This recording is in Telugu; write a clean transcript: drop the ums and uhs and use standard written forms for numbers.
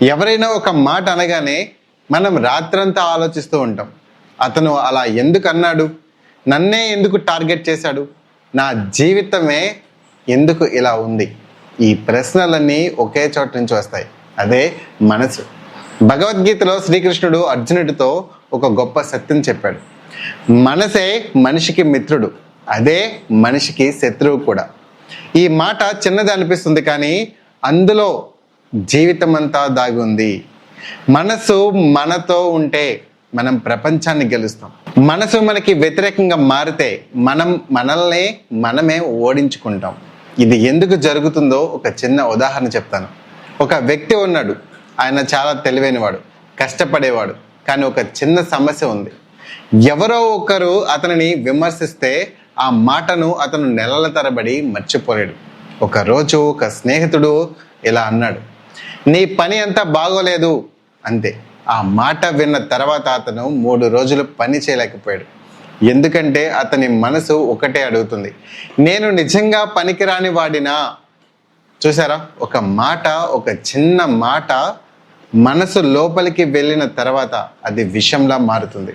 ఎవరైనా ఒక మాట అనగానే మనం రాత్రంతా ఆలోచిస్తూ ఉంటాం. అతను అలా ఎందుకు అన్నాడు, నన్నే ఎందుకు టార్గెట్ చేశాడు, నా జీవితమే ఎందుకు ఇలా ఉంది, ఈ ప్రశ్నలన్నీ ఒకే చోట నుంచి వస్తాయి. అదే మనసు. భగవద్గీతలో శ్రీకృష్ణుడు అర్జునుడితో ఒక గొప్ప సత్యం చెప్పాడు. మనసే మనిషికి మిత్రుడు, అదే మనిషికి శత్రువు కూడా. ఈ మాట చిన్నది అనిపిస్తుంది, కానీ అందులో జీవితం అంతా దాగి ఉంది. మనసు మనతో ఉంటే మనం ప్రపంచాన్ని గెలుస్తాం. మనసు మనకి వ్యతిరేకంగా మారితే మనల్ని మనమే ఓడించుకుంటాం. ఇది ఎందుకు జరుగుతుందో ఒక చిన్న ఉదాహరణ చెప్తాను. ఒక వ్యక్తి ఉన్నాడు. ఆయన చాలా తెలివైనవాడు, కష్టపడేవాడు. కానీ ఒక చిన్న సమస్య ఉంది. ఎవరో ఒకరు అతనిని విమర్శిస్తే ఆ మాటను అతను నెలల తరబడి మర్చిపోలేడు. ఒకరోజు ఒక స్నేహితుడు ఇలా అన్నాడు, నీ పని అంతా బాగోలేదు అంతే. ఆ మాట విన్న తర్వాత అతను 3 రోజులు పని చేయలేకపోయాడు. ఎందుకంటే అతని మనసు ఒకటే అడుగుతుంది, నేను నిజంగా పనికిరాని వాడినా? చూసారా, ఒక మాట, ఒక చిన్న మాట మనసు లోపలికి వెళ్ళిన తర్వాత అది విషంలా మారుతుంది.